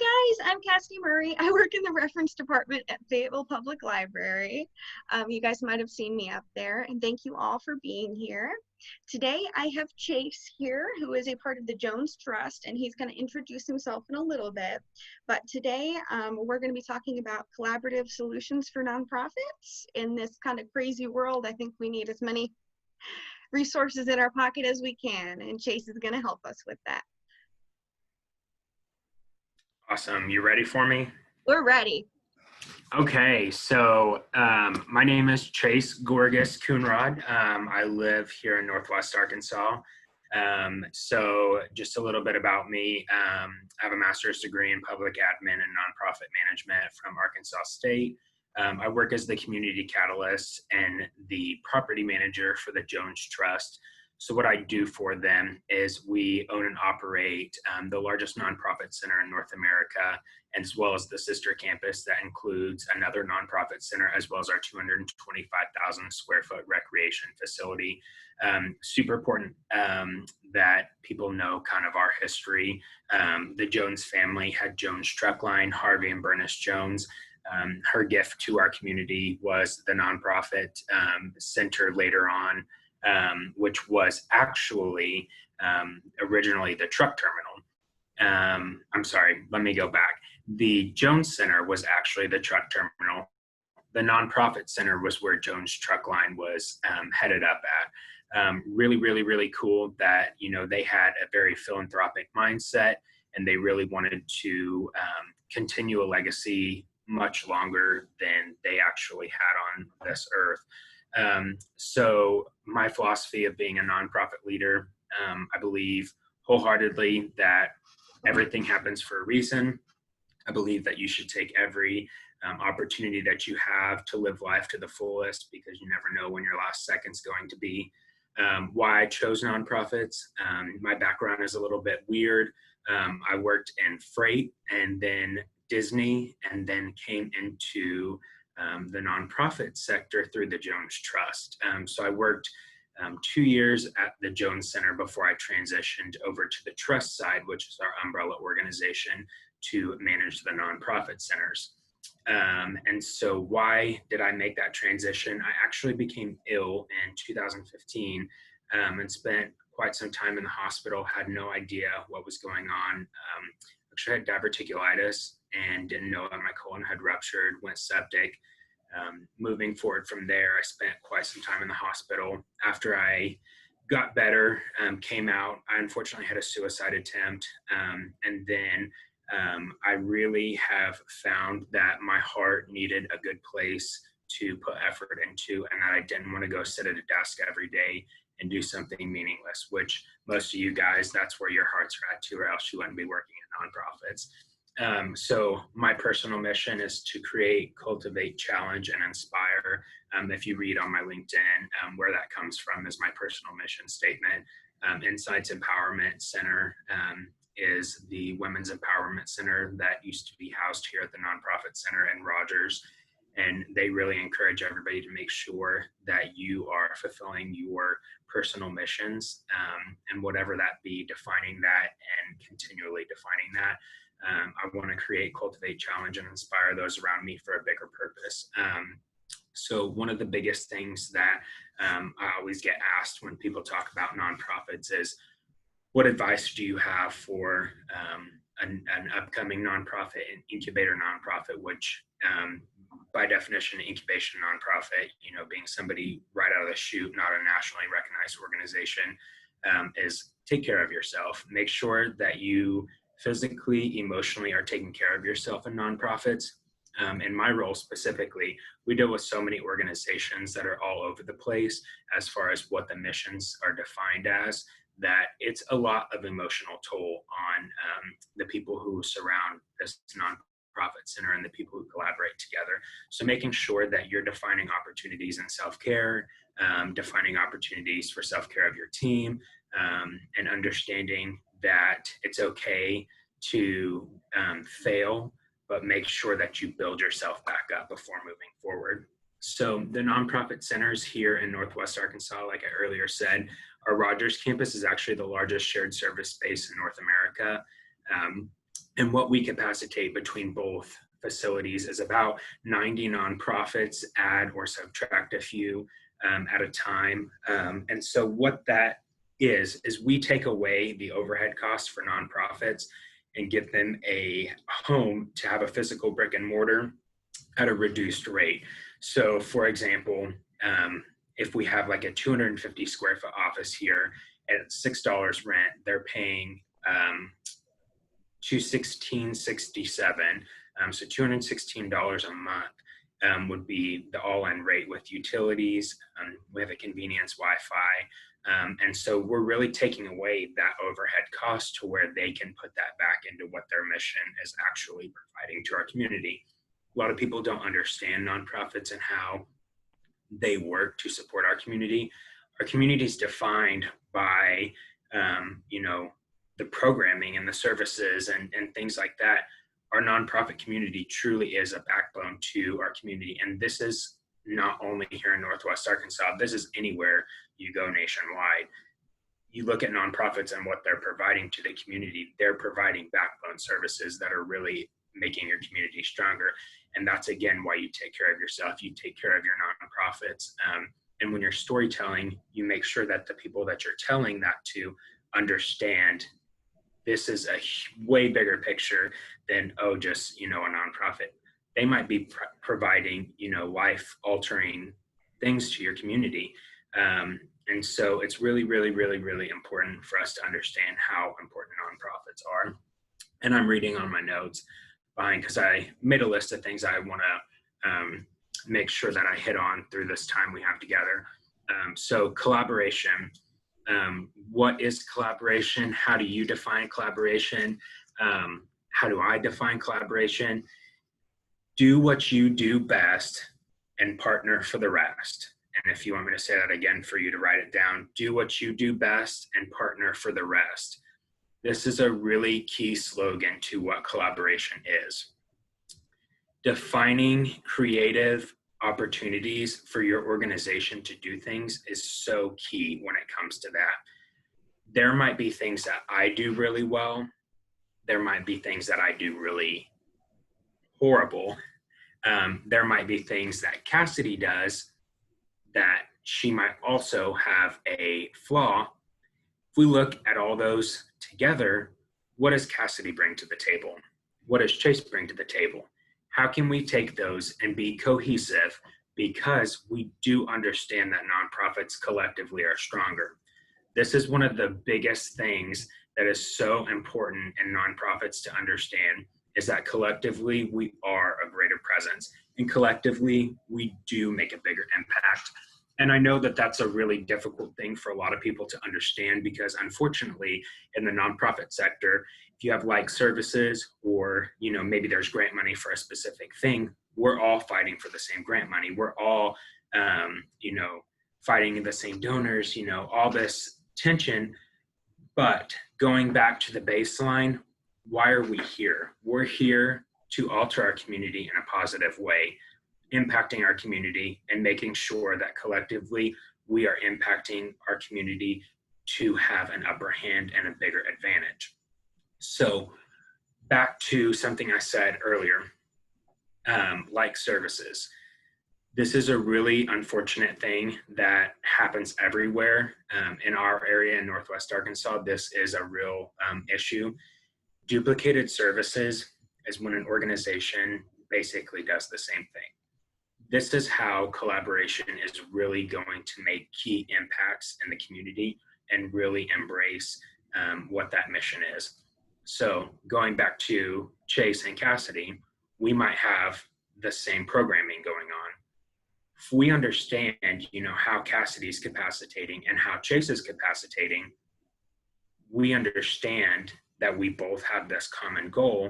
Hi guys, I'm Cassie Murray. I work in the reference department at Fayetteville Public Library. You guys might have seen me up there, and thank you all for being here. Today I have Chase here, who is a part of the Jones Trust, and he's going to introduce himself in a little bit. But today we're going to be talking about collaborative solutions for nonprofits. In this kind of crazy world, I think we need as many resources in our pocket as we can, and Chase is going to help us with that. Awesome. You ready for me? We're ready. Okay, so my name is Chase Gorgas Coonrod. I live here in Northwest Arkansas. So just a little bit about me. I have a master's degree in public admin and nonprofit management from Arkansas State. I work as the community catalyst and the property manager for the Jones Trust. So what I do for them is we own and operate the largest nonprofit center in North America, as well as the sister campus that includes another nonprofit center, as well as our 225,000 square foot recreation facility. Super important that people know kind of our history. The Jones family had Jones Truck Line, Harvey and Bernice Jones. Her gift to our community was the nonprofit center later on, which was actually originally the truck terminal. I'm sorry, let me go back. The Jones Center was actually the truck terminal. The nonprofit center was where Jones Truck Line was headed up at. Really cool that, you know, they had a very philanthropic mindset and they really wanted to continue a legacy much longer than they actually had on this earth. So my philosophy of being a nonprofit leader, I believe wholeheartedly that everything happens for a reason. I believe that you should take every opportunity that you have to live life to the fullest, because you never know when your last second's going to be. Why I chose nonprofits, my background is a little bit weird. I worked in freight and then Disney, and then came into the nonprofit sector through the Jones Trust. So I worked 2 years at the Jones Center before I transitioned over to the Trust side, which is our umbrella organization to manage the nonprofit centers. And so why did I make that transition? I actually became ill in 2015 and spent quite some time in the hospital, had no idea what was going on. Actually had diverticulitis and didn't know that my colon had ruptured, went septic. Moving forward from there, I spent quite some time in the hospital. After I got better, came out, I unfortunately had a suicide attempt. And then I really have found that my heart needed a good place to put effort into, and that I didn't want to go sit at a desk every day and do something meaningless, which most of you guys, that's where your hearts are at too, or else you wouldn't be working in nonprofits. So my personal mission is to create, cultivate, challenge, and inspire. If you read on my LinkedIn, where that comes from is my personal mission statement. Insights Empowerment Center is the Women's Empowerment Center that used to be housed here at the Nonprofit Center in Rogers. And they really encourage everybody to make sure that you are fulfilling your personal missions, and whatever that be, defining that and continually defining that. I want to create, cultivate, challenge, and inspire those around me for a bigger purpose. So one of the biggest things that I always get asked when people talk about nonprofits is, what advice do you have for an upcoming nonprofit, an incubator nonprofit, which by definition, incubation nonprofit, you know, being somebody right out of the chute, not a nationally recognized organization, is take care of yourself. Make sure that you physically, emotionally are taking care of yourself in nonprofits. In my role specifically, we deal with so many organizations that are all over the place as far as what the missions are defined as, that it's a lot of emotional toll on the people who surround this nonprofit center and the people who collaborate together. So making sure that you're defining opportunities in self-care, defining opportunities for self-care of your team, and understanding that it's okay to fail, but make sure that you build yourself back up before moving forward. So the nonprofit centers here in Northwest Arkansas, like I earlier said, our Rogers campus is actually the largest shared service space in North America. And what we capacitate between both facilities is about 90 nonprofits, add or subtract a few at a time. And so what that is we take away the overhead costs for nonprofits and give them a home to have a physical brick and mortar at a reduced rate. So for example, if we have like a 250 square foot office here at $6 rent, they're paying $216.67. So $216 a month would be the all-in rate with utilities. We have a convenience Wi-Fi. And so we're really taking away that overhead cost to where they can put that back into what their mission is actually providing to our community. A lot of people don't understand nonprofits and how they work to support our community. Our community is defined by, the programming and the services and things like that. Our nonprofit community truly is a backbone to our community. And this is not only here in Northwest Arkansas, this is anywhere you go nationwide. You look at nonprofits and what they're providing to the community, they're providing backbone services that are really making your community stronger. And that's, again, why you take care of yourself, you take care of your nonprofits. And when you're storytelling, you make sure that the people that you're telling that to understand this is a way bigger picture than, just, a nonprofit. They might be providing, life-altering things to your community. And so it's really, really, really, really important for us to understand how important nonprofits are. And I'm reading on my notes behind because I made a list of things I want to make sure that I hit on through this time we have together. So collaboration. What is collaboration? How do you define collaboration? How do I define collaboration? Do what you do best and partner for the rest. And if you want me to say that again for you to write it down, do what you do best and partner for the rest. This is a really key slogan to what collaboration is. Defining creative opportunities for your organization to do things is so key when it comes to that. There might be things that I do really well. There might be things that I do really horrible. There might be things that Cassidy does that she might also have a flaw. If we look at all those together, what does Cassidy bring to the table? What does Chase bring to the table? How can we take those and be cohesive? Because we do understand that nonprofits collectively are stronger. This is one of the biggest things that is so important in nonprofits to understand, is that collectively we are a greater presence, and collectively we do make a bigger impact. And I know that that's a really difficult thing for a lot of people to understand, because unfortunately in the nonprofit sector, if you have like services or, maybe there's grant money for a specific thing, we're all fighting for the same grant money. We're all, fighting the same donors, all this tension. But going back to the baseline, why are we here? We're here to alter our community in a positive way, impacting our community and making sure that collectively we are impacting our community to have an upper hand and a bigger advantage. So back to something I said earlier, like services. This is a really unfortunate thing that happens everywhere. In our area in Northwest Arkansas, this is a real issue. Duplicated services is when an organization basically does the same thing. This is how collaboration is really going to make key impacts in the community and really embrace what that mission is. So going back to Chase and Cassidy, we might have the same programming going on. If we understand, how Cassidy's capacitating and how Chase is capacitating, we understand that we both have this common goal.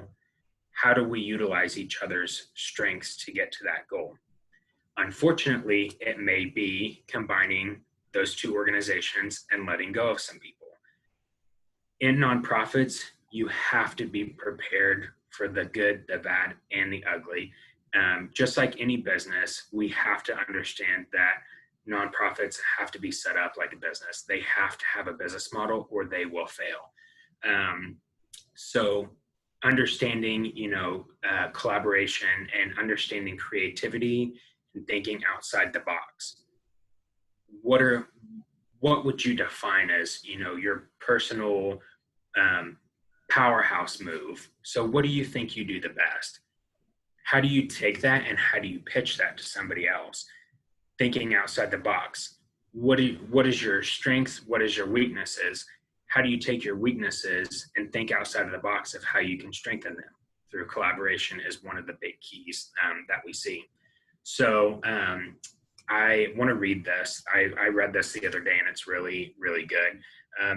How do we utilize each other's strengths to get to that goal? Unfortunately, it may be combining those two organizations and letting go of some people. In nonprofits, you have to be prepared for the good, the bad, and the ugly. Just like any business, we have to understand that nonprofits have to be set up like a business. They have to have a business model or they will fail. So understanding, collaboration and understanding creativity and thinking outside the box. What are what would you define as, your personal um, powerhouse move? So what do you think you do the best? How do you take that and how do you pitch that to somebody else? Thinking outside the box. What is your strengths? What is your weaknesses? How do you take your weaknesses and think outside of the box of how you can strengthen them? Through collaboration is one of the big keys that we see. So I want to read this. I read this the other day and it's really, really good.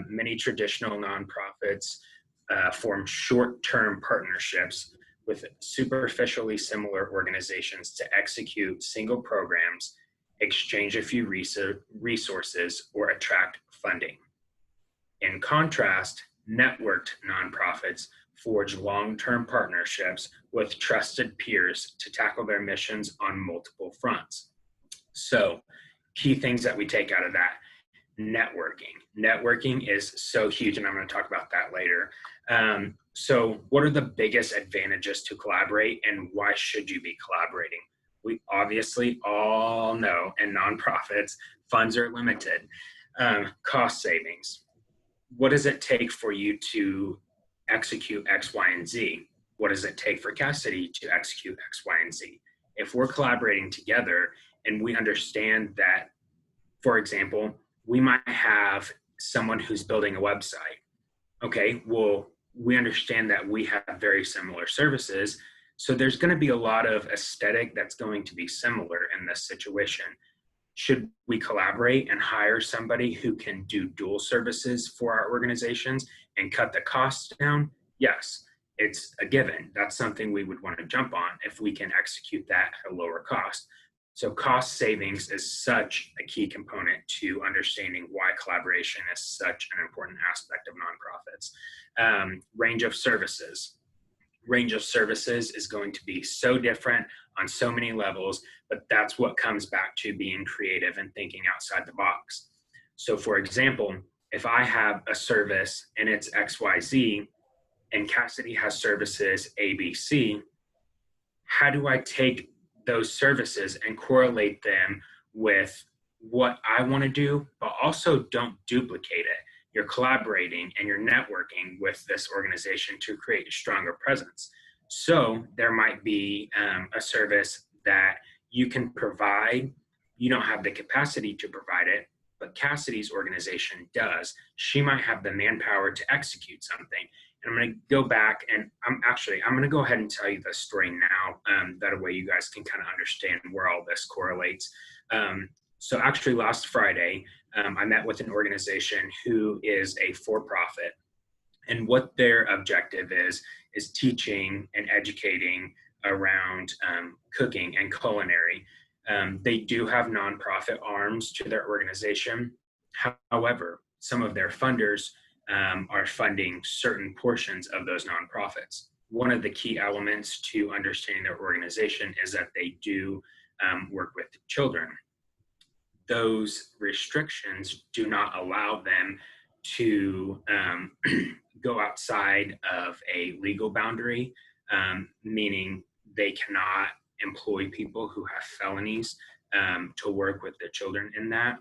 Many traditional nonprofits form short-term partnerships with superficially similar organizations to execute single programs, exchange a few resources, or attract funding. In contrast, networked nonprofits forge long-term partnerships with trusted peers to tackle their missions on multiple fronts. So, key things that we take out of that: networking. Networking is so huge, and I'm going to talk about that later. So, what are the biggest advantages to collaborate, and why should you be collaborating? We obviously all know in nonprofits, funds are limited. Cost savings. What does it take for you to execute X, Y, and Z? What does it take for Cassidy to execute X, Y, and Z? If we're collaborating together and we understand that, for example, we might have someone who's building a website. Okay, well, we understand that we have very similar services. So there's going to be a lot of aesthetic that's going to be similar in this situation. Should we collaborate and hire somebody who can do dual services for our organizations and cut the costs down? Yes, it's a given. That's something we would want to jump on if we can execute that at a lower cost. So cost savings is such a key component to understanding why collaboration is such an important aspect of nonprofits. Range of services. Range of services is going to be so different on so many levels, but that's what comes back to being creative and thinking outside the box. So for example, if I have a service and it's XYZ and Cassidy has services ABC, how do I take those services and correlate them with what I want to do, but also don't duplicate it? You're collaborating and you're networking with this organization to create a stronger presence. So there might be a service that you can provide. You don't have the capacity to provide it, but Cassidy's organization does. She might have the manpower to execute something. And I'm going to go back and I'm going to go ahead and tell you the story now. That way you guys can kind of understand where all this correlates. So actually last Friday, I met with an organization who is a for-profit, and what their objective is teaching and educating around cooking and culinary. They do have nonprofit arms to their organization. However, some of their funders are funding certain portions of those nonprofits. One of the key elements to understanding their organization is that they do work with children. Those restrictions do not allow them to go outside of a legal boundary, meaning they cannot employ people who have felonies to work with the children in that.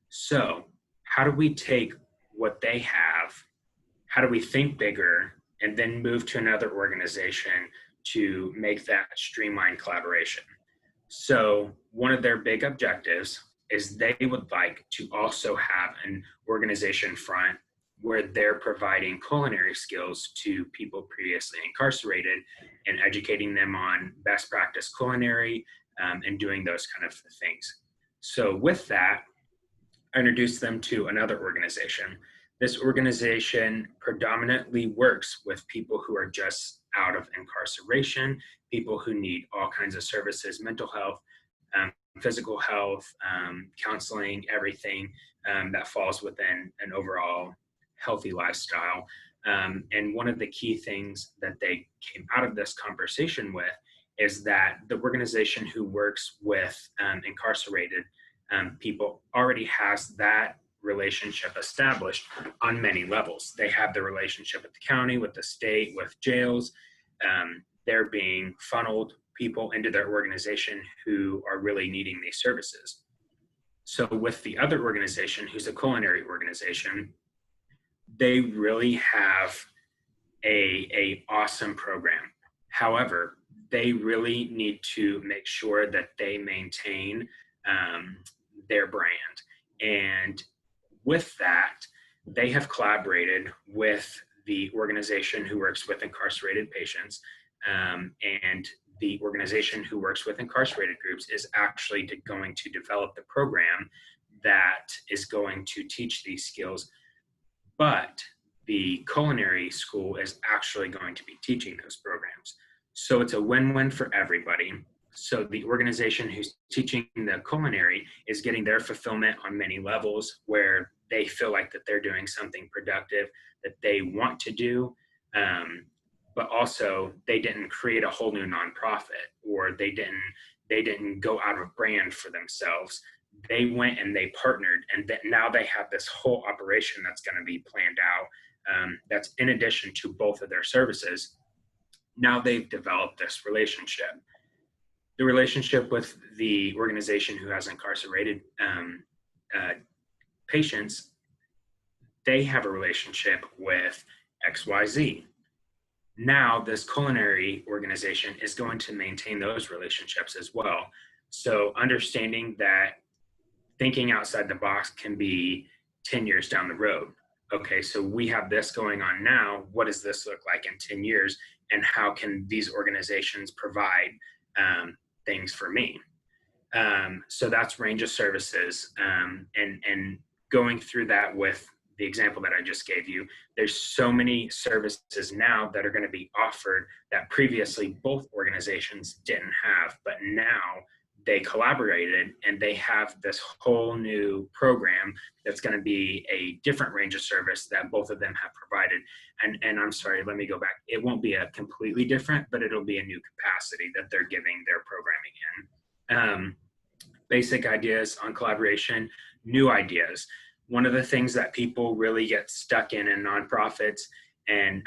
So how do we take what they have, how do we think bigger, and then move to another organization to make that streamlined collaboration? So one of their big objectives is they would like to also have an organization front where they're providing culinary skills to people previously incarcerated and educating them on best practice culinary and doing those kind of things. So with that, I introduced them to another organization. This organization predominantly works with people who are just out of incarceration, people who need all kinds of services, mental health, physical health, counseling, everything that falls within an overall healthy lifestyle. And one of the key things that they came out of this conversation with is that the organization who works with incarcerated people already has that relationship established on many levels. They have the relationship with the county, with the state, with jails. They're being funneled people into their organization who are really needing these services. So with the other organization, who's a culinary organization, they really have a awesome program. However, they really need to make sure that they maintain their brand. And with that, they have collaborated with the organization who works with incarcerated patients, and the organization who works with incarcerated groups is actually going to develop the program that is going to teach these skills. But the culinary school is actually going to be teaching those programs. So it's a win-win for everybody. So the organization who's teaching the culinary is getting their fulfillment on many levels, where they feel like that they're doing something productive that they want to do, but also they didn't create a whole new nonprofit, or they didn't go out of brand for themselves. They went and they partnered, and now they have this whole operation that's going to be planned out, that's in addition to both of their services. Now they've developed this relationship. The relationship with the organization who has incarcerated patients, they have a relationship with XYZ. Now this culinary organization is going to maintain those relationships as well. So understanding that thinking outside the box can be 10 years down the road. Okay, so we have this going on now. What does this look like in 10 years? And how can these organizations provide things for me? So that's range of services. And going through that with the example that I just gave you, there's so many services now that are going to be offered that previously both organizations didn't have, but now they collaborated and they have this whole new program that's going to be a different range of service that both of them have provided. And I'm sorry, let me go back. It won't be a completely different, but it'll be a new capacity that they're giving their programming in. Basic ideas on collaboration, new ideas. One of the things that people really get stuck in nonprofits, and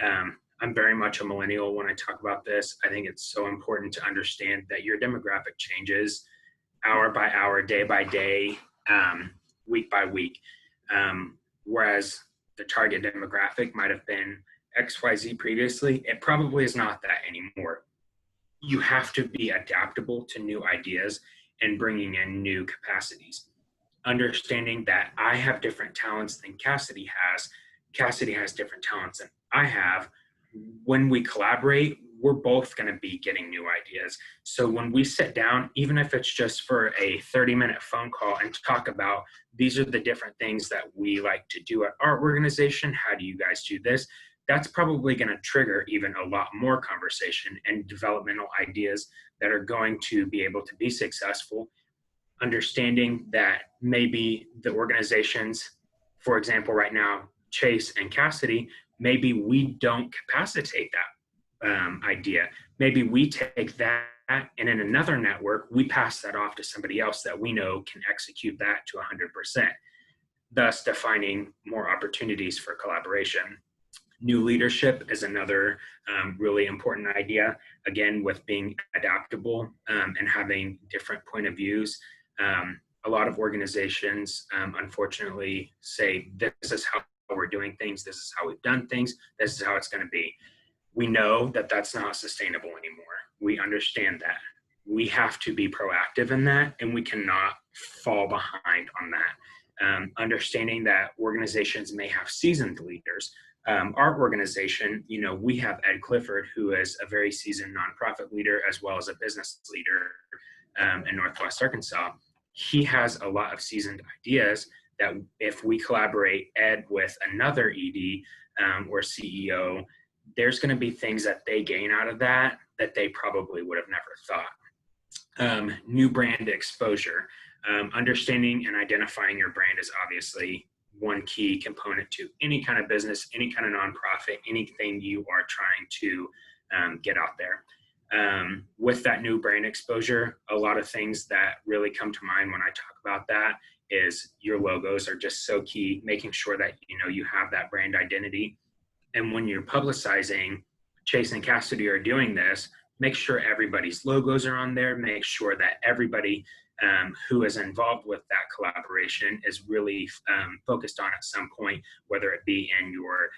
I'm very much a millennial when I talk about this. I think it's so important to understand that your demographic changes hour by hour, day by day, week by week. Whereas the target demographic might have been XYZ previously, it probably is not that anymore. You have to be adaptable to new ideas and bringing in new capacities. Understanding that I have different talents than Cassidy has. Cassidy has different talents than I have. When we collaborate, we're both going to be getting new ideas. So when we sit down, even if it's just for a 30-minute phone call and talk about these are the different things that we like to do at our organization, how do you guys do this? That's probably going to trigger even a lot more conversation and developmental ideas that are going to be able to be successful. Understanding that maybe the organizations, for example, right now, Chase and Cassidy, maybe we don't capacitate that idea. Maybe we take that and in another network, we pass that off to somebody else that we know can execute that to 100%, thus defining more opportunities for collaboration. New leadership is another really important idea, again, with being adaptable and having different point of views. A lot of organizations, unfortunately, say, this is how we're doing things, this is how we've done things, this is how it's going to be. We know that that's not sustainable anymore. We understand that. We have to be proactive in that, and we cannot fall behind on that. Understanding that organizations may have seasoned leaders. Our organization, we have Ed Clifford, who is a very seasoned nonprofit leader as well as a business leader in Northwest Arkansas. He has a lot of seasoned ideas that if we collaborate Ed with another ED or CEO, there's going to be things that they gain out of that they probably would have never thought. New brand exposure. Understanding and identifying your brand is obviously one key component to any kind of business, any kind of nonprofit, anything you are trying to get out there. With that new brand exposure, a lot of things that really come to mind when I talk about that is your logos are just so key, making sure that, you have that brand identity. And when you're publicizing, Chase and Cassidy are doing this, make sure everybody's logos are on there, make sure that everybody who is involved with that collaboration is really focused on at some point, whether it be in your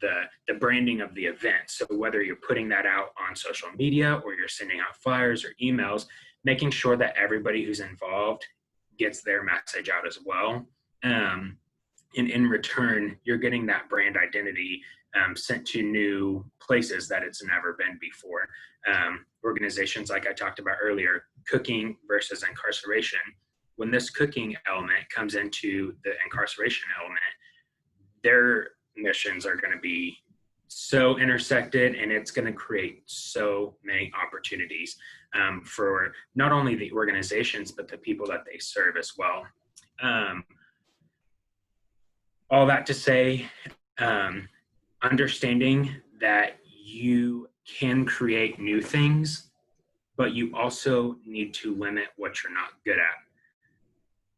the branding of the event. So whether you're putting that out on social media or you're sending out flyers or emails, making sure that everybody who's involved gets their message out as well. And in return, you're getting that brand identity sent to new places that it's never been before. Organizations like I talked about earlier, cooking versus incarceration. When this cooking element comes into the incarceration element, their missions are going to be so intersected, and it's going to create so many opportunities for not only the organizations, but the people that they serve as well. All that to say, understanding that you can create new things, but you also need to limit what you're not good at.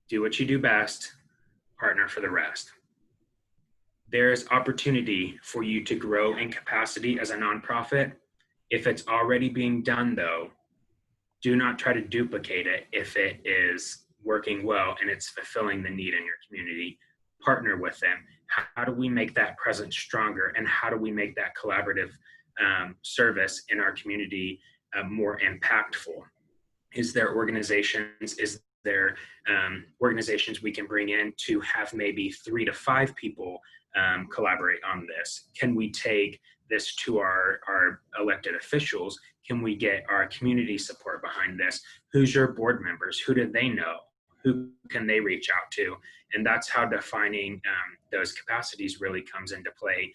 Do what you do best, partner for the rest. There's opportunity for you to grow in capacity as a nonprofit. If it's already being done, though, do not try to duplicate it if it is working well and it's fulfilling the need in your community. Partner with them. How do we make that presence stronger, and how do we make that collaborative service in our community more impactful? Is there organizations? Is there organizations we can bring in to have maybe 3 to 5 people collaborate on this? Can we take this to our elected officials? Can we get our community support behind this? Who's your board members? Who do they know? Who can they reach out to? And that's how defining those capacities really comes into play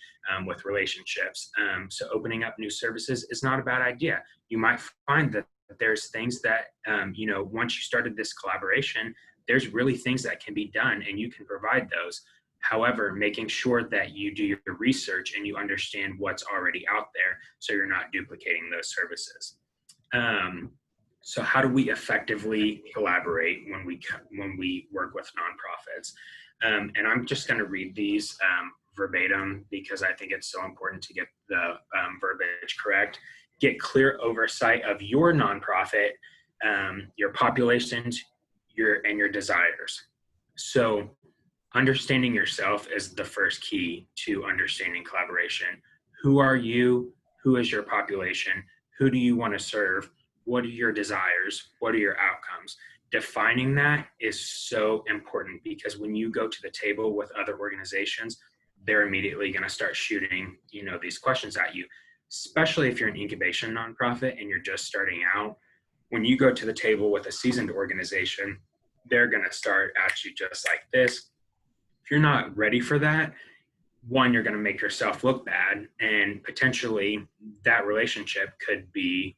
with relationships. So opening up new services is not a bad idea. You might find that there's things that, once you started this collaboration, there's really things that can be done and you can provide those. However, making sure that you do your research and you understand what's already out there so you're not duplicating those services. So how do we effectively collaborate when we work with nonprofits? And I'm just going to read these verbatim because I think it's so important to get the verbiage correct. Get clear oversight of your nonprofit, your populations, and your desires. So understanding yourself is the first key to understanding collaboration. Who are you? Who is your population? Who do you want to serve? What are your desires? What are your outcomes? Defining that is so important because when you go to the table with other organizations, they're immediately going to start shooting, these questions at you, especially if you're an incubation nonprofit and you're just starting out. When you go to the table with a seasoned organization, they're going to start at you just like this. If you're not ready for that, one, you're going to make yourself look bad, and potentially that relationship could be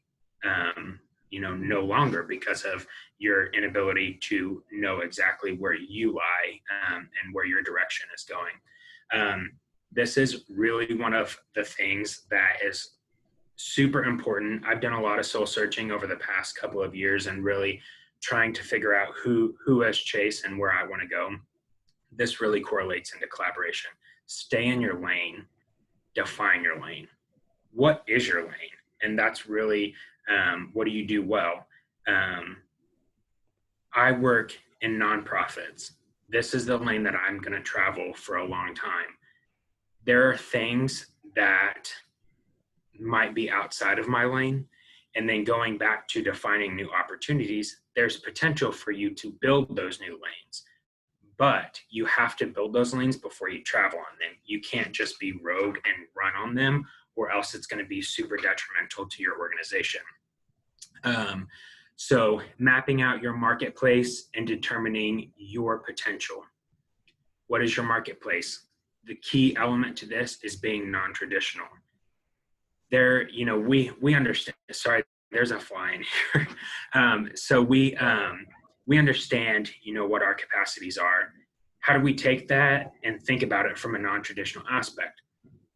no longer because of your inability to know exactly where you lie and where your direction is going. This is really one of the things that is super important. I've done a lot of soul searching over the past couple of years and really trying to figure out who is Chase and where I want to go. This really correlates into collaboration. Stay in your lane, define your lane. What is your lane? And that's really what do you do well? I work in nonprofits. This is the lane that I'm going to travel for a long time. There are things that might be outside of my lane. And then going back to defining new opportunities, there's potential for you to build those new lanes. But you have to build those lanes before you travel on them. You can't just be rogue and run on them, or else it's going to be super detrimental to your organization. So mapping out your marketplace and determining your potential. What is your marketplace? The key element to this is being non-traditional. There, we understand, sorry, there's a fly in here. So we understand, what our capacities are. How do we take that and think about it from a non-traditional aspect?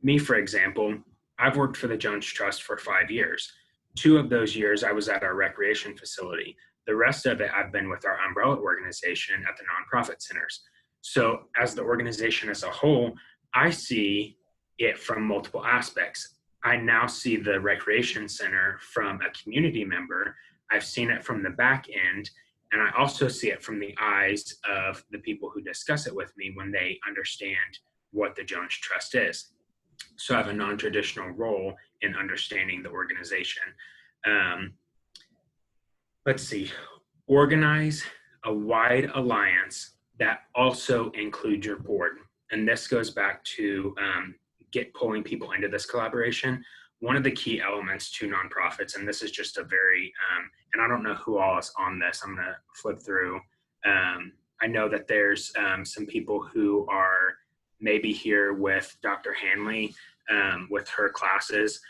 Me, for example, I've worked for the Jones Trust for 5 years. 2 of those years I was at our recreation facility. The rest of it, I've been with our umbrella organization at the nonprofit centers. So as the organization as a whole, I see it from multiple aspects. I now see the recreation center from a community member. I've seen it from the back end, and I also see it from the eyes of the people who discuss it with me when they understand what the Jones Trust is. So I have a non-traditional role in understanding the organization. Um, let's see, organize a wide alliance that also includes your board. And this goes back to get pulling people into this collaboration. One of the key elements to nonprofits, and this is just a very, and I don't know who all is on this, I'm gonna flip through. I know that there's some people who are maybe here with Dr. Hanley with her classes.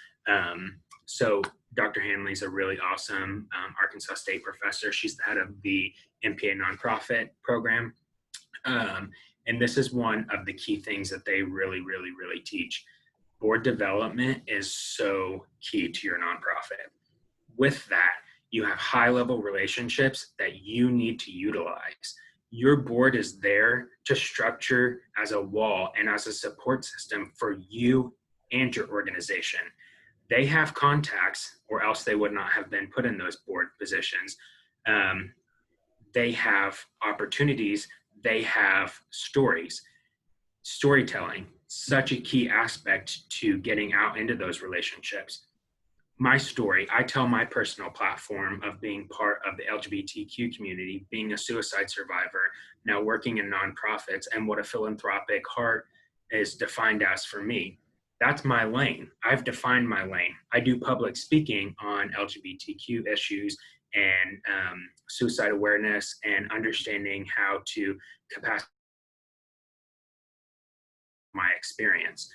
So Dr. Hanley's a really awesome Arkansas State professor. She's the head of the MPA nonprofit program. And this is one of the key things that they really teach. Board development is so key to your nonprofit. With that, you have high-level relationships that you need to utilize. Your board is there to structure as a wall and as a support system for you and your organization. They have contacts, or else they would not have been put in those board positions. They have opportunities, they have stories. Storytelling, such a key aspect to getting out into those relationships. My story, I tell my personal platform of being part of the LGBTQ community, being a suicide survivor, now working in nonprofits, and what a philanthropic heart is defined as for me. That's my lane. I've defined my lane. I do public speaking on LGBTQ issues and suicide awareness and understanding how to capacity my experience.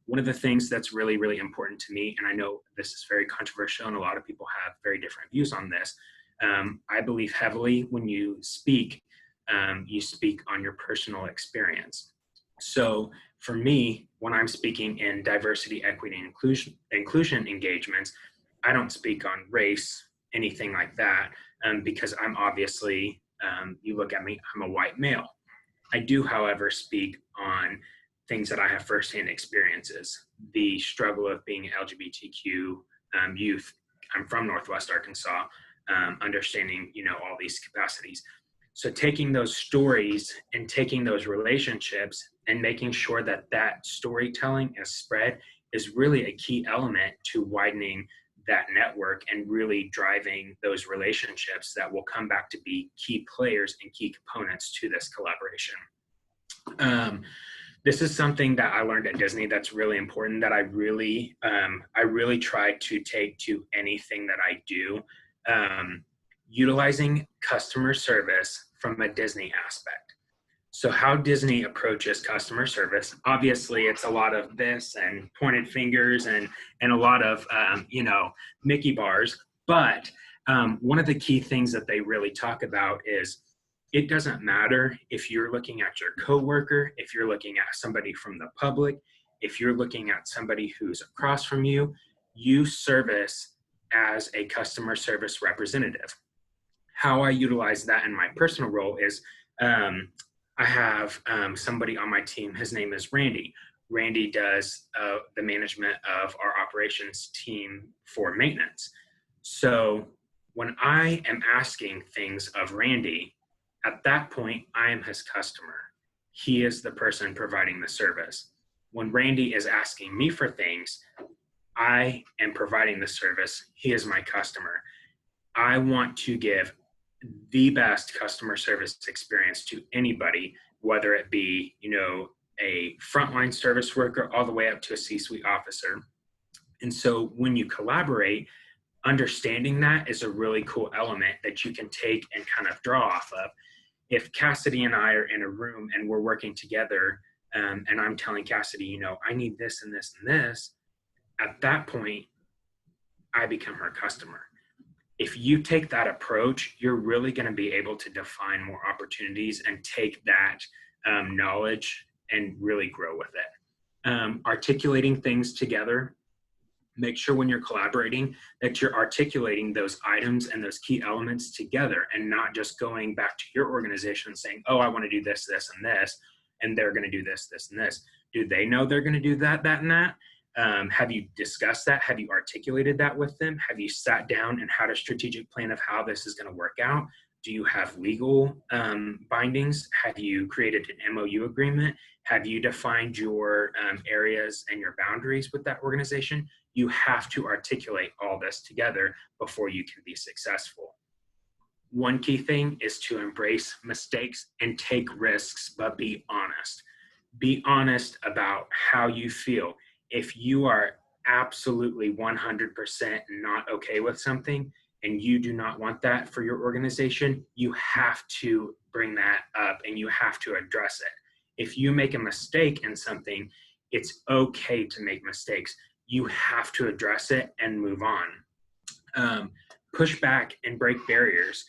One of the things that's really important to me, and I know this is very controversial and a lot of people have very different views on this, I believe heavily when you speak on your personal experience. So for me, when I'm speaking in diversity, equity, and inclusion engagements, I don't speak on race, anything like that, because I'm obviously, you look at me, I'm a white male. I do, however, speak on things that I have firsthand experiences. The struggle of being LGBTQ youth. I'm from Northwest Arkansas, understanding, all these capacities. So taking those stories and taking those relationships and making sure that that storytelling is spread is really a key element to widening that network and really driving those relationships that will come back to be key players and key components to this collaboration. This is something that I learned at Disney that's really important, that I really try to take to anything that I do. Utilizing customer service from a Disney aspect. So how Disney approaches customer service, obviously it's a lot of this and pointed fingers and a lot of, Mickey bars, but one of the key things that they really talk about is it doesn't matter if you're looking at your coworker, if you're looking at somebody from the public, if you're looking at somebody who's across from you, you service as a customer service representative. How I utilize that in my personal role is I have somebody on my team, his name is Randy. Randy does the management of our operations team for maintenance. So when I am asking things of Randy, at that point, I am his customer. He is the person providing the service. When Randy is asking me for things, I am providing the service. He is my customer. I want to give the best customer service experience to anybody, whether it be, a frontline service worker all the way up to a C-suite officer. And so when you collaborate, understanding that is a really cool element that you can take and kind of draw off of. If Cassidy and I are in a room and we're working together, and I'm telling Cassidy, I need this and this and this, at that point, I become her customer. If you take that approach, you're really going to be able to define more opportunities and take that knowledge and really grow with it. Articulating things together. Make sure when you're collaborating that you're articulating those items and those key elements together, and not just going back to your organization and saying, oh, I want to do this, this, and this, and they're going to do this, this, and this. Do they know they're going to do that, that, and that? Have you discussed that? Have you articulated that with them? Have you sat down and had a strategic plan of how this is going to work out? Do you have legal bindings? Have you created an MOU agreement? Have you defined your areas and your boundaries with that organization? You have to articulate all this together before you can be successful. One key thing is to embrace mistakes and take risks, but be honest. Be honest about how you feel. If you are absolutely 100% not okay with something and you do not want that for your organization, you have to bring that up and you have to address it. If you make a mistake in something, it's okay to make mistakes. You have to address it and move on. Push back and break barriers.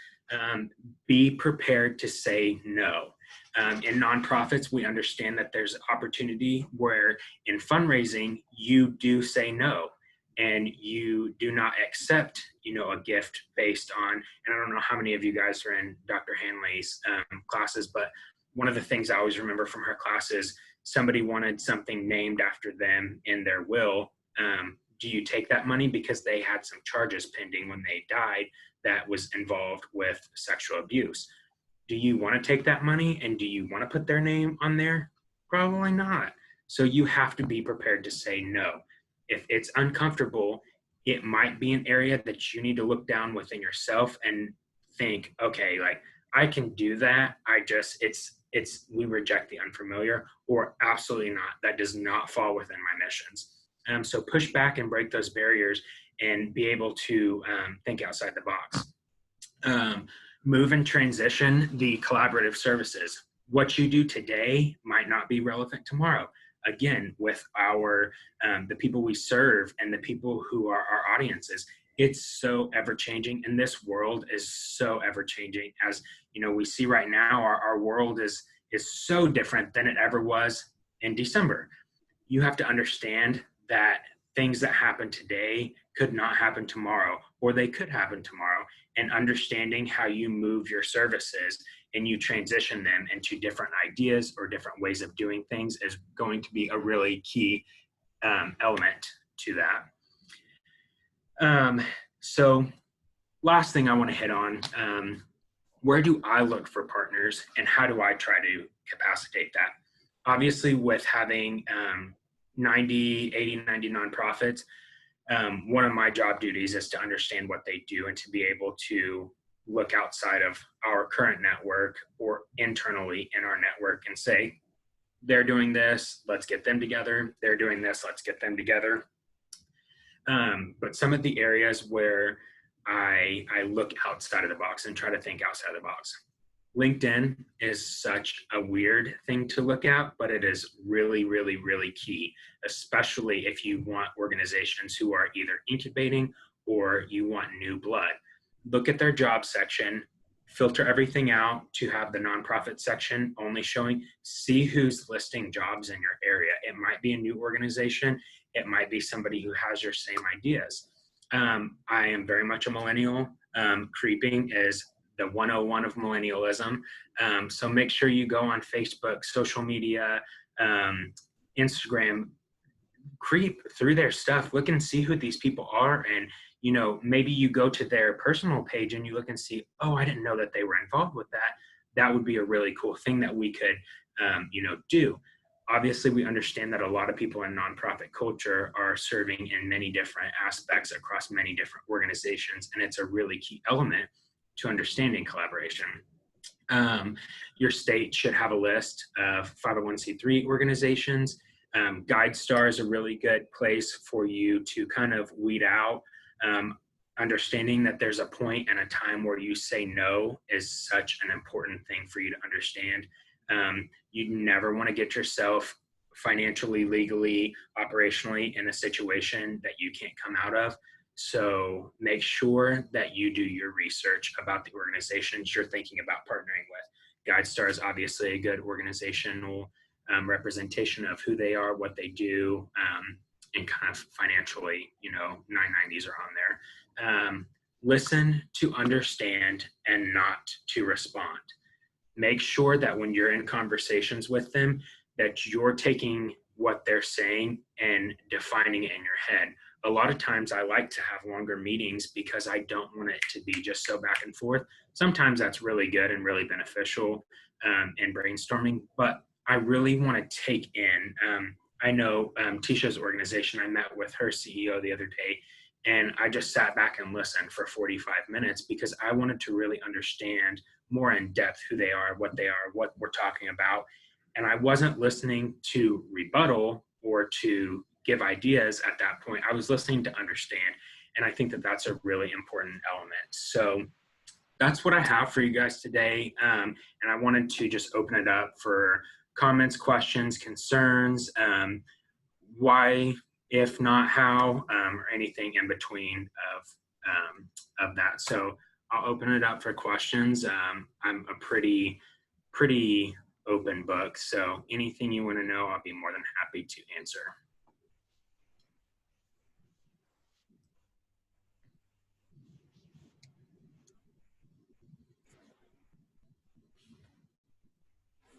Be prepared to say no. In nonprofits, we understand that there's opportunity where in fundraising, you do say no, and you do not accept, a gift based on, and I don't know how many of you guys are in Dr. Hanley's classes, but one of the things I always remember from her classes, somebody wanted something named after them in their will. Do you take that money because they had some charges pending when they died that was involved with sexual abuse? Do you want to take that money and do you want to put their name on there? Probably not. So you have to be prepared to say no. If it's uncomfortable, it might be an area that you need to look down within yourself and think, okay, like I can do that. We reject the unfamiliar, or absolutely not. That does not fall within my missions. So push back and break those barriers and be able to think outside the box. Move and transition the collaborative services. What you do today might not be relevant tomorrow. Again, with the people we serve and the people who are our audiences, it's so ever changing, and this world is so ever changing. As we see right now, our world is so different than it ever was in December. You have to understand that things that happen today could not happen tomorrow, or they could happen tomorrow, and understanding how you move your services and you transition them into different ideas or different ways of doing things is going to be a really key element to that. So last thing I want to hit on, where do I look for partners and how do I try to capacitate that? Obviously, with having 90, 80, 90 nonprofits, one of my job duties is to understand what they do and to be able to look outside of our current network or internally in our network and say, they're doing this, let's get them together. They're doing this, let's get them together. But some of the areas where I look outside of the box and try to think outside the box. LinkedIn is such a weird thing to look at, but it is really, really, really key, especially if you want organizations who are either incubating or you want new blood. Look at their job section, filter everything out to have the nonprofit section only showing, see who's listing jobs in your area. It might be a new organization. It might be somebody who has your same ideas. I am very much a millennial. Creeping is the 101 of millennialism. So make sure you go on Facebook, social media, Instagram, creep through their stuff, look and see who these people are. And, maybe you go to their personal page and you look and see, oh, I didn't know that they were involved with that. That would be a really cool thing that we could, do. Obviously, we understand that a lot of people in nonprofit culture are serving in many different aspects across many different organizations. And it's a really key element to understanding collaboration. Your state should have a list of 501c3 organizations. GuideStar is a really good place for you to kind of weed out. Understanding that there's a point and a time where you say no is such an important thing for you to understand. You never want to get yourself financially, legally, operationally in a situation that you can't come out of. So make sure that you do your research about the organizations you're thinking about partnering with. GuideStar is obviously a good organizational representation of who they are, what they do, and kind of financially, 990s are on there. Listen to understand and not to respond. Make sure that when you're in conversations with them, that you're taking what they're saying and defining it in your head. A lot of times I like to have longer meetings because I don't want it to be just so back and forth. Sometimes that's really good and really beneficial in brainstorming, but I really want to take in. I know Tisha's organization, I met with her CEO the other day, and I just sat back and listened for 45 minutes because I wanted to really understand more in depth who they are, what we're talking about. And I wasn't listening to rebuttal or to give ideas at that point. I was listening to understand. And I think that that's a really important element. So that's what I have for you guys today. And I wanted to just open it up for comments, questions, concerns, why, if not how, or anything in between of that. So I'll open it up for questions. I'm a pretty open book. So anything you want to know, I'll be more than happy to answer.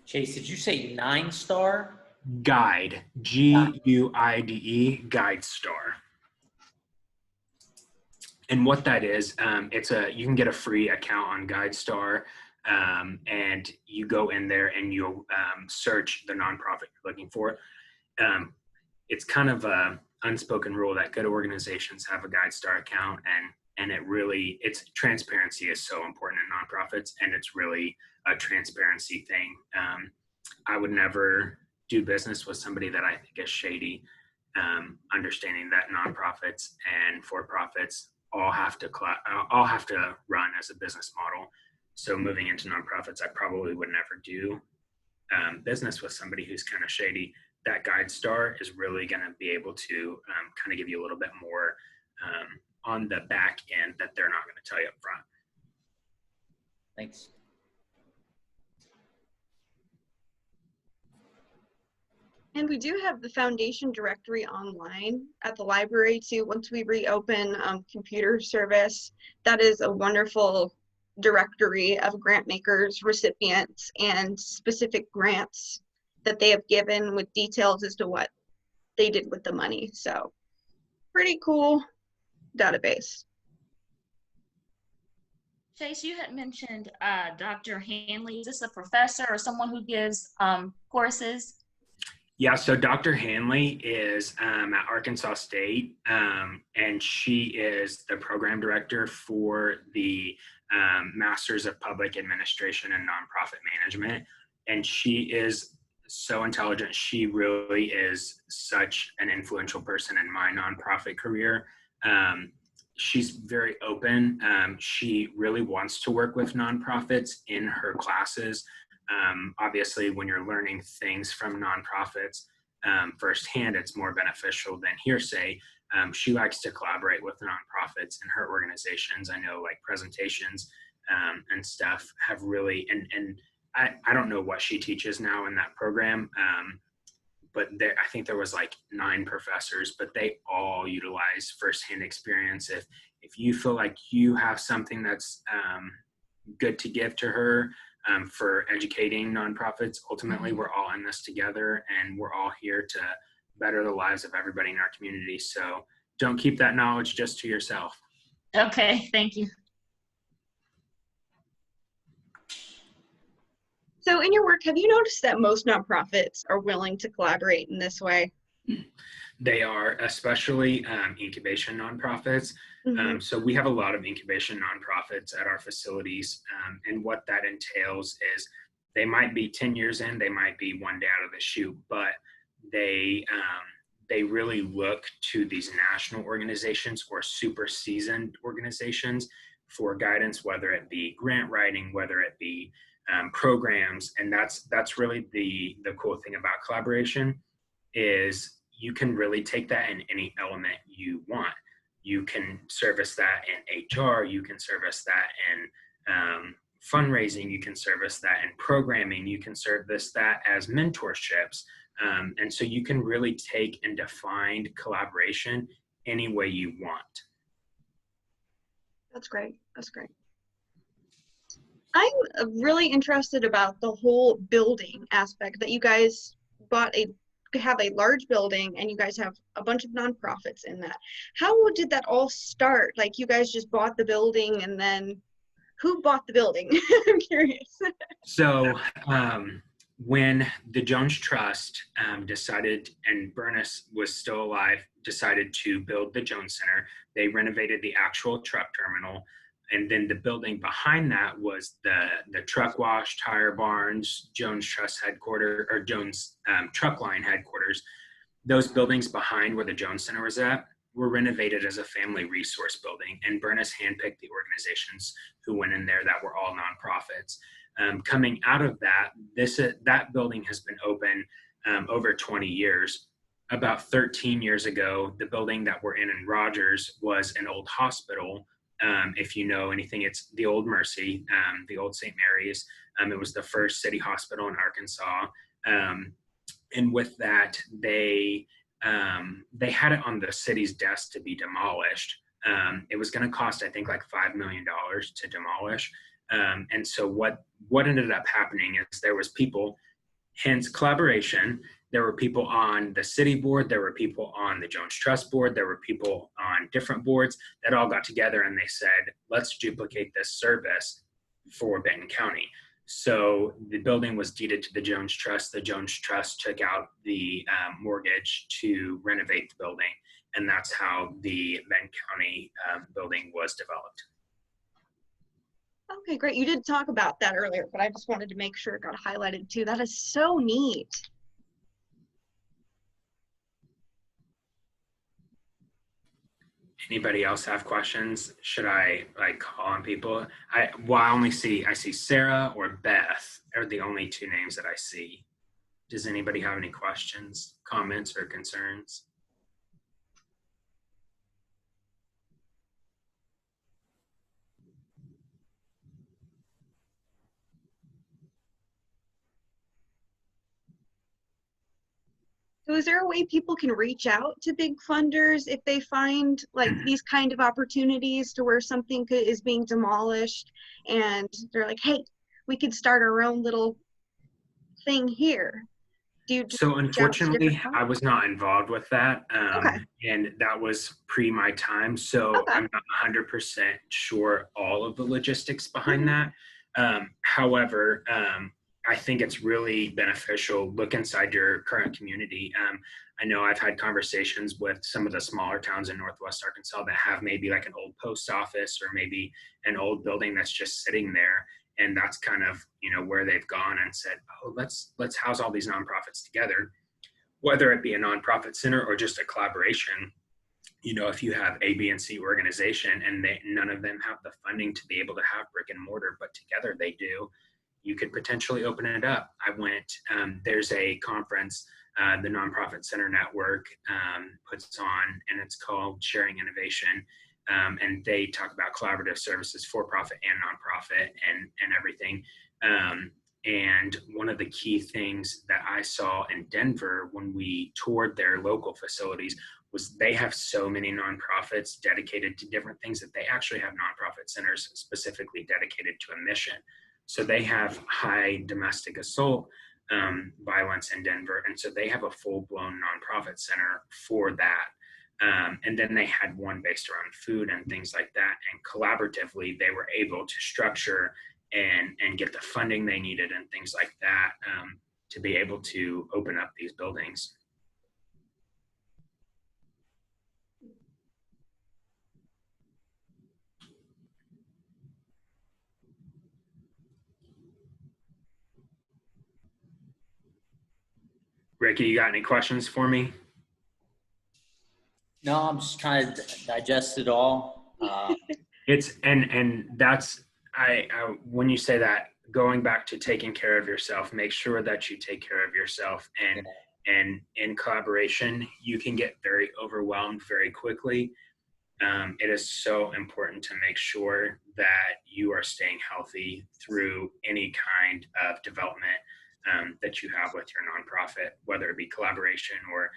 Chase, did you say 9-star? Guide, GUIDE, GuideStar. And what that is, you can get a free account on GuideStar, and you go in there and you'll search the nonprofit you're looking for. It's kind of a unspoken rule that good organizations have a GuideStar account, and it's transparency is so important in nonprofits, and it's really a transparency thing. I would never do business with somebody that I think is shady. Understanding that nonprofits and for-profits all have to run as a business model. So moving into nonprofits, I probably would never do business with somebody who's kind of shady. That GuideStar is really going to be able to kind of give you a little bit more on the back end that they're not going to tell you up front. Thanks. And we do have the foundation directory online at the library too. Once we reopen computer service, that is a wonderful directory of grant makers, recipients, and specific grants that they have given with details as to what they did with the money. So pretty cool database. Chase, you had mentioned Dr. Hanley. Is this a professor or someone who gives courses? Yeah, so Dr. Hanley is at Arkansas State, and she is the program director for the Masters of Public Administration and Nonprofit Management. And she is so intelligent. She really is such an influential person in my nonprofit career. She's very open. She really wants to work with nonprofits in her classes. Obviously, when you're learning things from nonprofits firsthand, it's more beneficial than hearsay. She likes to collaborate with nonprofits in her organizations. I know like presentations and stuff have really, and I don't know what she teaches now in that program, but I think there was like 9 professors, but they all utilize firsthand experience. If you feel like you have something that's good to give to her, for educating nonprofits, ultimately we're all in this together, and we're all here to better the lives of everybody in our community. So don't keep that knowledge just to yourself. Okay, thank you. So in your work, have you noticed that most nonprofits are willing to collaborate in this way? They are, especially incubation nonprofits. Mm-hmm. So we have a lot of incubation nonprofits at our facilities. And what that entails is they might be 10 years in, they might be one day out of the chute, but they really look to these national organizations or super seasoned organizations for guidance, whether it be grant writing, whether it be programs. And that's really the cool thing about collaboration is you can really take that in any element you want. You can service that in HR, you can service that in fundraising, you can service that in programming, you can service that as mentorships And so you can really take and define collaboration any way you want. That's great. That's great. I'm really interested about the whole building aspect that you guys have a large building and you guys have a bunch of nonprofits in that. How did that all start? Like you guys just bought the building and then who bought the building? I'm curious. So when the Jones Trust decided, and Burness was still alive, decided to build the Jones Center, they renovated the actual truck terminal. And then the building behind that was the truck wash, tire barns, Jones Trust headquarters, or Jones Truck Line headquarters. Those buildings behind where the Jones Center was at were renovated as a family resource building. And Burness handpicked the organizations who went in there that were all nonprofits. Coming out of that, that building has been open over 20 years. About 13 years ago, the building that we're in Rogers was an old hospital. If you know anything, it's the old Mercy, the old St. Mary's. It was the first city hospital in Arkansas. And with that, they had it on the city's desk to be demolished. It was going to cost, I think, like $5 million to demolish. And so what ended up happening is there was people, hence collaboration. There were people on the city board, there were people on the Jones Trust board, there were people on different boards that all got together and they said, let's duplicate this service for Benton County. So the building was deeded to the Jones Trust. The Jones Trust took out the mortgage to renovate the building. And that's how the Benton County building was developed. Okay, great. You did talk about that earlier, but I just wanted to make sure it got highlighted too. That is so neat. Anybody else have questions? Should I like call on people? I only see Sarah or Beth are the only two names that I see. Does anybody have any questions, comments, or concerns? So is there a way people can reach out to big funders if they find like these kind of opportunities to where something is being demolished and they're like, hey, we could start our own little thing here? Do you just So reach out to unfortunately, different I was not involved with that. Okay. And that was pre my time. So Okay. I'm not 100% sure all of the logistics behind Mhm. that. However, I think it's really beneficial. Look inside your current community. I know I've had conversations with some of the smaller towns in Northwest Arkansas that have maybe like an old post office or maybe an old building that's just sitting there. And that's kind of, where they've gone and said, oh, let's house all these nonprofits together, whether it be a nonprofit center or just a collaboration. If you have A, B, and C organization and none of them have the funding to be able to have brick and mortar, but together they do, you could potentially open it up. I went, there's a conference, the Nonprofit Center Network puts on, and it's called Sharing Innovation. And they talk about collaborative services, for-profit and nonprofit and everything. And one of the key things that I saw in Denver when we toured their local facilities was they have so many nonprofits dedicated to different things that they actually have nonprofit centers specifically dedicated to a mission. So they have high domestic assault violence in Denver. And so they have a full-blown nonprofit center for that. And then they had one based around food and things like that. And collaboratively, they were able to structure and get the funding they needed and things like that to be able to open up these buildings. Ricky, you got any questions for me? No, I'm just trying to digest it all. It's and that's I when you say that, going back to taking care of yourself, make sure that you take care of yourself, and in collaboration you can get very overwhelmed very quickly. It is so important to make sure that you are staying healthy through any kind of development. that you have with your nonprofit, whether it be collaboration or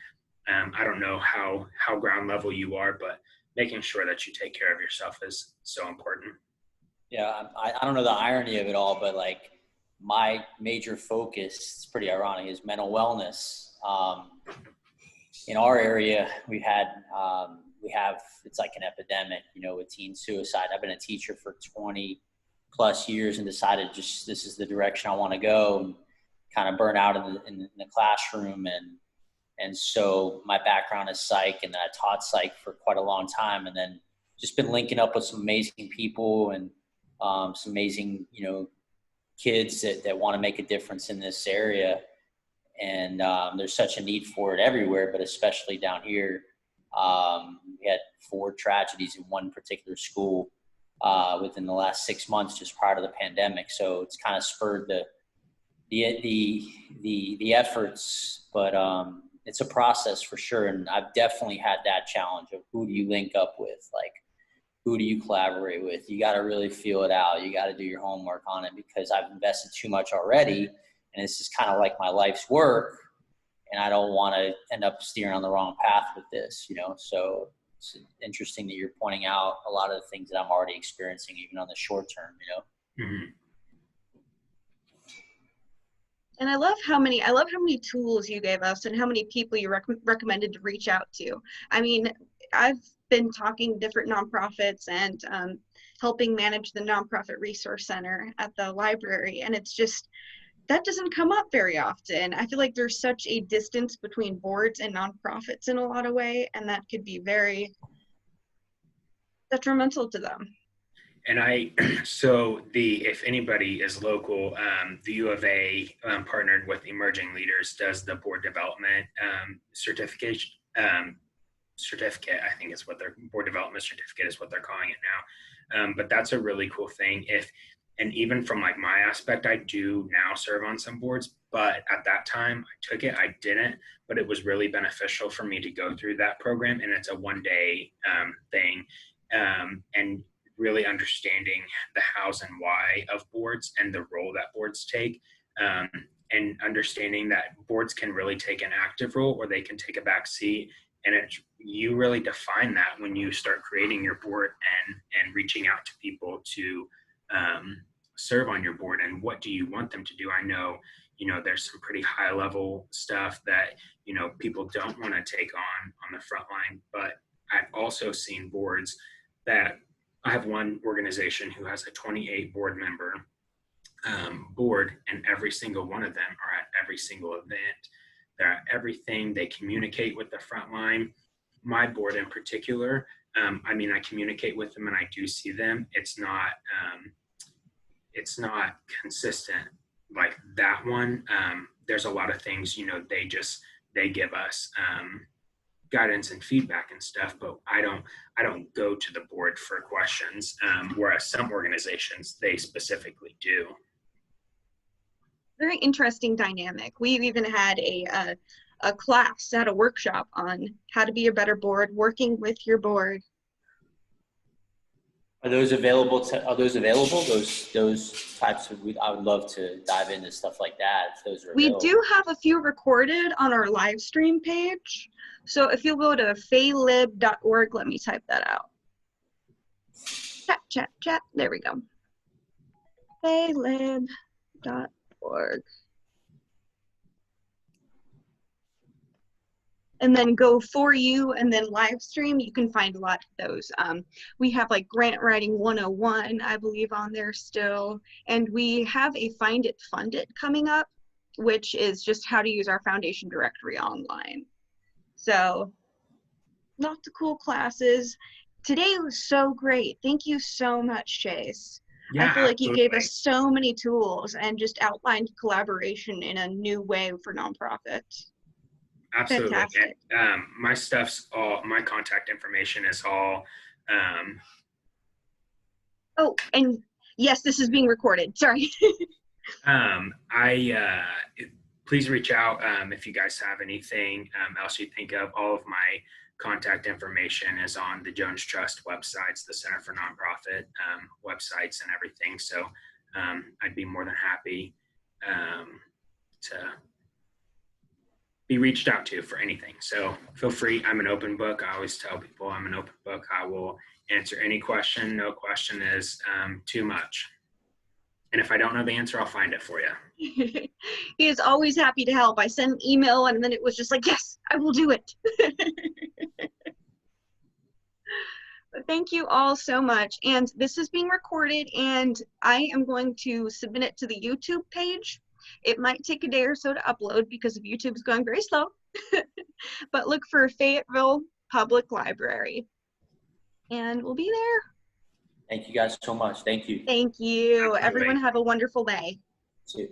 I don't know how ground level you are, but making sure that you take care of yourself is so important. Yeah, I don't know the irony of it all, but like my major focus, it's pretty ironic, is mental wellness. In our area, we have, it's like an epidemic, with teen suicide. I've been a teacher for 20 plus years and decided just this is the direction I want to go, and kind of burn out in the classroom. And so my background is psych, and I taught psych for quite a long time, and then just been linking up with some amazing people and some amazing, kids that want to make a difference in this area. And there's such a need for it everywhere, but especially down here. We had 4 tragedies in one particular school within the last 6 months, just prior to the pandemic. So it's kind of spurred the efforts, but it's a process for sure. And I've definitely had that challenge of who do you link up with? Like, who do you collaborate with? You got to really feel it out. You got to do your homework on it, because I've invested too much already, and it's just kind of like my life's work, and I don't want to end up steering on the wrong path with this, So it's interesting that you're pointing out a lot of the things that I'm already experiencing, even on the short term, Mm-hmm. And I love how many tools you gave us and how many people you recommended to reach out to. I mean, I've been talking to different nonprofits and helping manage the Nonprofit Resource Center at the library, and it's just, that doesn't come up very often. I feel like there's such a distance between boards and nonprofits in a lot of way, and that could be very detrimental to them. And if anybody is local, the U of A partnered with Emerging Leaders, does the board development certificate. I think is what their board development certificate is what they're calling it now. But that's a really cool thing. And even from like my aspect, I do now serve on some boards, but at that time I took it, I didn't, but it was really beneficial for me to go through that program. And it's a 1-day thing. And really understanding the hows and why of boards and the role that boards take, and understanding that boards can really take an active role or they can take a back seat. And you really define that when you start creating your board and reaching out to people to serve on your board, and what do you want them to do. I know, there's some pretty high level stuff that, people don't want to take on the front line, but I've also seen boards that I have one organization who has a 28 board member board, and every single one of them are at every single event. They're at everything. They communicate with the front line. My board in particular, I communicate with them and I do see them. It's not consistent like that one. There's a lot of things, they give us guidance and feedback and stuff, but I don't go to the board for questions, whereas some organizations, they specifically do. Very interesting dynamic. We've even had a class, had a workshop on how to be a better board, working with your board. Are those available? Those types of, I would love to dive into stuff like that if those are available. We do have a few recorded on our live stream page. So if you go to faylib.org, let me type that out. Chat. There we go. faylib.org. And then go for you and then live stream. You can find a lot of those. We have like grant writing 101, I believe, on there still. And we have a Find It, Fund It coming up, which is just how to use our foundation directory online. So lots of cool classes. Today was so great. Thank you so much, Chase. Yeah, I feel like you absolutely. gave us so many tools and just outlined collaboration in a new way for nonprofits. Absolutely. Fantastic. And, my contact information is all. Oh, and yes, this is being recorded. Sorry. Please reach out if you guys have anything else you think of. All of my contact information is on the Jones Trust websites, the Center for Nonprofit websites and everything. So I'd be more than happy to be reached out to for anything. So feel free. I'm an open book. I always tell people I'm an open book. I will answer any question. No question is too much. And if I don't know the answer, I'll find it for you. He is always happy to help. I sent an email and then it was just like, yes, I will do it. But thank you all so much. And this is being recorded and I am going to submit it to the YouTube page. It might take a day or so to upload because YouTube is going very slow. But look for Fayetteville Public Library and we'll be there. Thank you guys so much. Thank you. Thank you. Absolutely. Everyone have a wonderful day. See you.